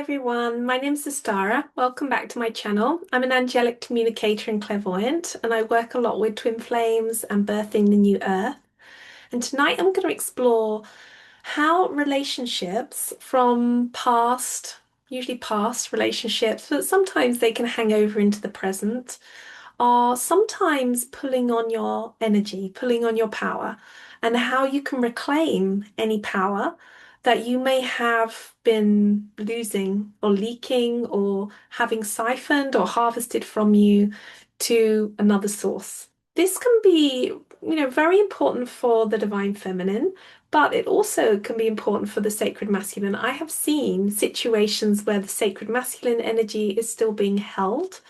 everyone, my name's Astara. Welcome back to my channel. I'm an angelic communicator and clairvoyant, and I work a lot with twin flames and birthing the new earth. And tonight I'm going to explore how relationships from past, usually past relationships, but sometimes they can hang over into the present, are sometimes pulling on your energy, pulling on your power, and how you can reclaim any power that you may have been losing or leaking or having siphoned or harvested from you to another source. This can be, very important for the divine feminine, but it also can be important for the sacred masculine. I have seen situations where the sacred masculine energy is still being held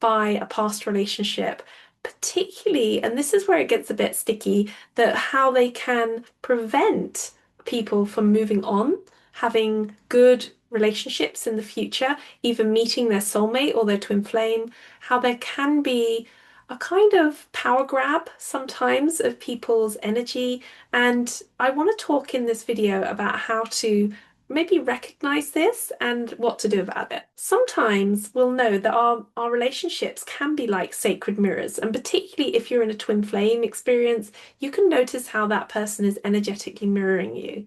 by a past relationship, particularly, and this is where it gets a bit sticky, that how they can prevent people from moving on, having good relationships in the future, even meeting their soulmate or their twin flame, how there can be a kind of power grab sometimes of people's energy. And I want to talk in this video about how to maybe recognize this and what to do about it. Sometimes we'll know that our relationships can be like sacred mirrors, and particularly if you're in a twin flame experience, you can notice how that person is energetically mirroring you.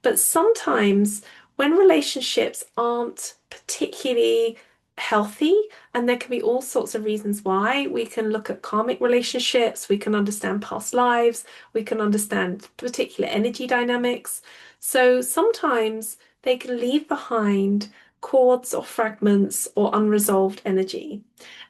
But sometimes when relationships aren't particularly healthy, and there can be all sorts of reasons why, we can look at karmic relationships, we can understand past lives, we can understand particular energy dynamics. So sometimes they can leave behind cords or fragments or unresolved energy.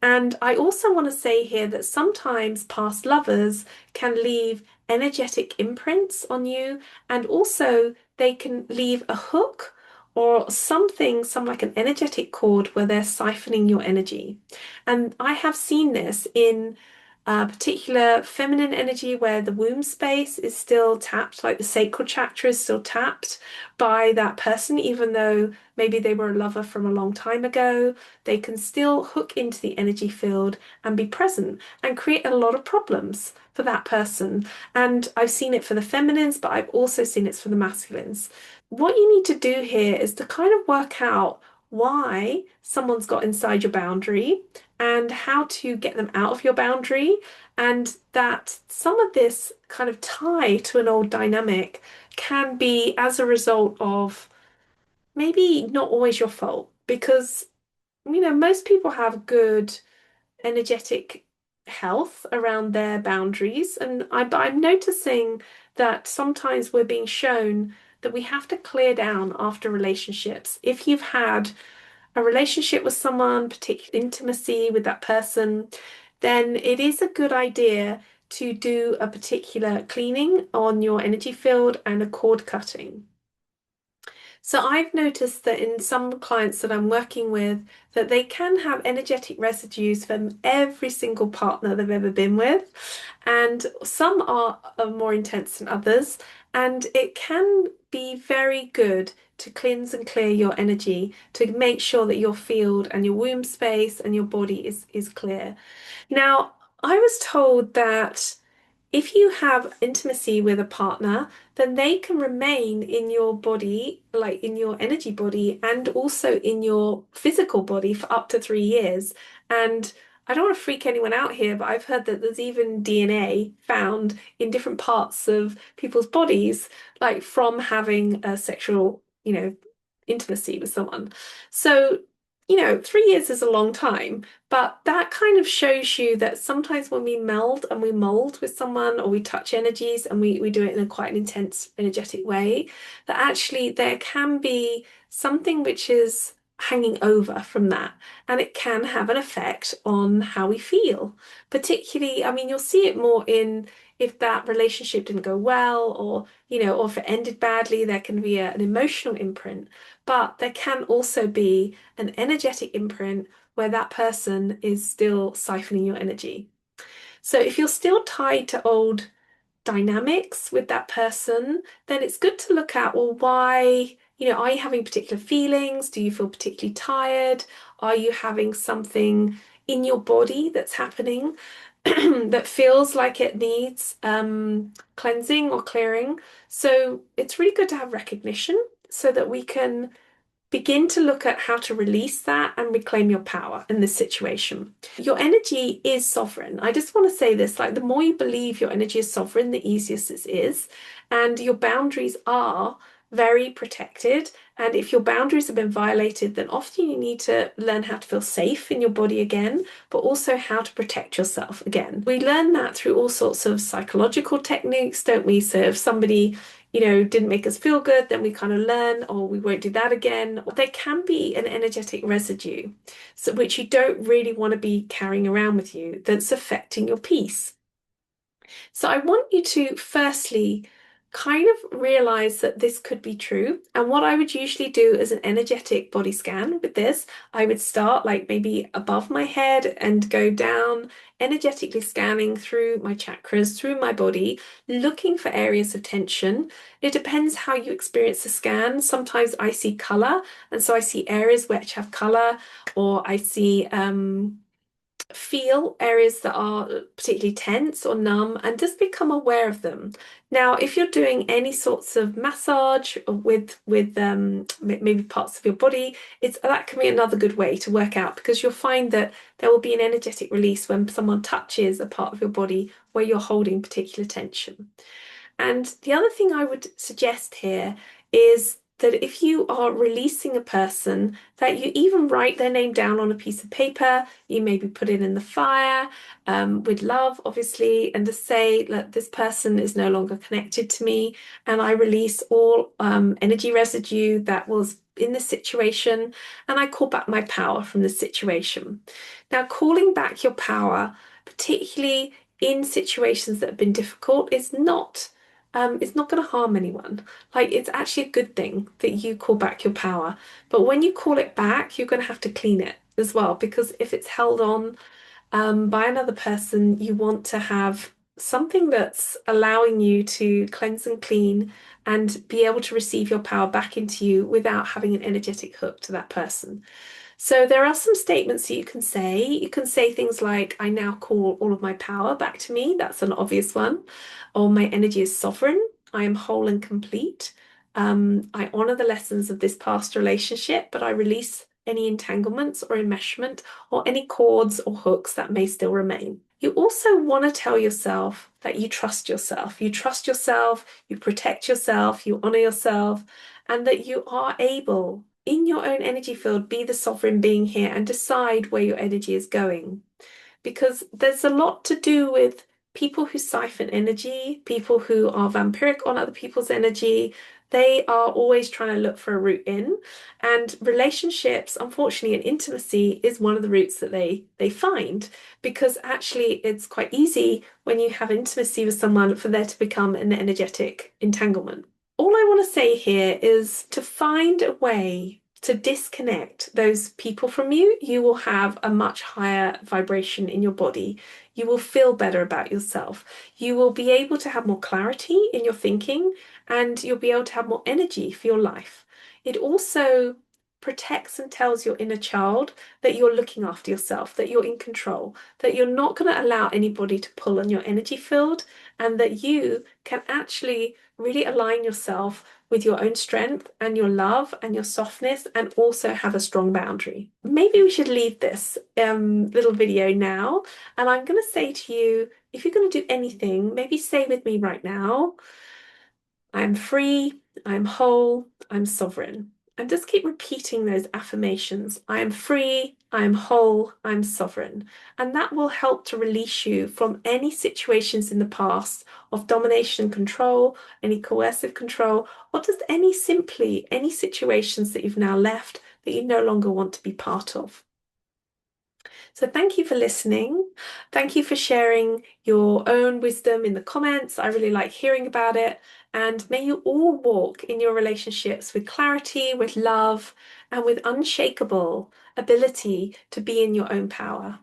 And I also want to say here that sometimes past lovers can leave energetic imprints on you, and also they can leave a hook or something, some like an energetic cord where they're siphoning your energy. And I have seen this in particular feminine energy where the womb space is still tapped, like the sacral chakra is still tapped by that person, even though maybe they were a lover from a long time ago. They can still hook into the energy field and be present and create a lot of problems for that person. And I've seen it for the feminines, but I've also seen it for the masculines. What you need to do here is to kind of work out why someone's got inside your boundary and how to get them out of your boundary, and that some of this kind of tie to an old dynamic can be as a result of maybe not always your fault, because most people have good energetic health around their boundaries, and but I'm noticing that sometimes we're being shown that we have to clear down after relationships. If you've had a relationship with someone, particular intimacy with that person, then it is a good idea to do a particular cleaning on your energy field and a cord cutting. So I've noticed that in some clients that I'm working with, that they can have energetic residues from every single partner they've ever been with, and some are more intense than others, and it can be very good to cleanse and clear your energy to make sure that your field and your womb space and your body is clear. Now, I was told that if you have intimacy with a partner, then they can remain in your body, like in your energy body, and also in your physical body for up to 3 years. And I don't want to freak anyone out here, but I've heard that there's even DNA found in different parts of people's bodies, like from having a sexual, intimacy with someone. So, 3 years is a long time, but that kind of shows you that sometimes when we meld and we mold with someone or we touch energies and we do it in a quite an intense energetic way, that actually there can be something which is hanging over from that, and it can have an effect on how we feel. Particularly, I mean, you'll see it more in if that relationship didn't go well, or or if it ended badly, there can be an emotional imprint, but there can also be an energetic imprint where that person is still siphoning your energy. So if you're still tied to old dynamics with that person, then it's good to look at, well, why, are you having particular feelings? Do you feel particularly tired? Are you having something in your body that's happening that feels like it needs cleansing or clearing? So it's really good to have recognition so that we can begin to look at how to release that and reclaim your power in this situation. Your energy is sovereign. I just want to say this, like the more you believe your energy is sovereign, the easier this is. And your boundaries are very protected. And if your boundaries have been violated, then often you need to learn how to feel safe in your body again, but also how to protect yourself again. We learn that through all sorts of psychological techniques, don't we? So if somebody didn't make us feel good, then we kind of learn, or we won't do that again. There can be an energetic residue, so which you don't really want to be carrying around with you that's affecting your peace. So I want you to firstly kind of realize that this could be true. And what I would usually do is an energetic body scan with this. I would start like maybe above my head and go down, energetically scanning through my chakras, through my body, looking for areas of tension. It depends how you experience the scan. Sometimes I see color, and so I see areas which have color, or I see feel areas that are particularly tense or numb, and just become aware of them. Now, if you're doing any sorts of massage with maybe parts of your body, that can be another good way to work out, because you'll find that there will be an energetic release when someone touches a part of your body where you're holding particular tension. And the other thing I would suggest here is that if you are releasing a person, that you even write their name down on a piece of paper, you maybe put it in the fire, with love, obviously, and to say that this person is no longer connected to me, and I release all energy residue that was in this situation, and I call back my power from this situation. Now, calling back your power, particularly in situations that have been difficult, is not it's not going to harm anyone. Like, it's actually a good thing that you call back your power. But when you call it back, you're going to have to clean it as well, because if it's held on by another person, you want to have something that's allowing you to cleanse and clean and be able to receive your power back into you without having an energetic hook to that person. So there are some statements that you can say. You can say things like, I now call all of my power back to me. That's an obvious one. Or my energy is sovereign. I am whole and complete. I honor the lessons of this past relationship, but I release any entanglements or enmeshment or any cords or hooks that may still remain. You also want to tell yourself that you trust yourself. You trust yourself, you protect yourself, you honor yourself, and that you are able, in your own energy field, be the sovereign being here and decide where your energy is going. Because there's a lot to do with people who siphon energy, people who are vampiric on other people's energy. They are always trying to look for a route in. And relationships, unfortunately, and intimacy is one of the routes that they find, because actually it's quite easy when you have intimacy with someone for there to become an energetic entanglement. All I want to say here is to find a way to disconnect those people from you, you will have a much higher vibration in your body. You will feel better about yourself. You will be able to have more clarity in your thinking, and you'll be able to have more energy for your life. It also protects and tells your inner child that you're looking after yourself, that you're in control, that you're not going to allow anybody to pull on your energy field, and that you can actually really align yourself with your own strength and your love and your softness, and also have a strong boundary. Maybe we should leave this little video now, and I'm going to say to you, if you're going to do anything, maybe say with me right now, I'm free, I'm whole, I'm sovereign. And just keep repeating those affirmations. I am free, I am whole, I'm sovereign. And that will help to release you from any situations in the past of domination and control, any coercive control, or just any situations that you've now left that you no longer want to be part of. So thank you for listening. Thank you for sharing your own wisdom in the comments. I really like hearing about it. And may you all walk in your relationships with clarity, with love, and with unshakable ability to be in your own power.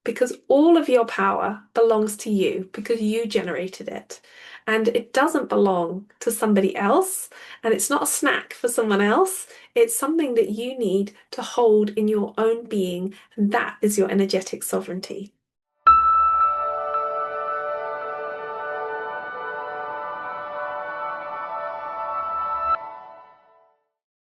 Because all of your power belongs to you, because you generated it. And it doesn't belong to somebody else. And it's not a snack for someone else. It's something that you need to hold in your own being. And that is your energetic sovereignty.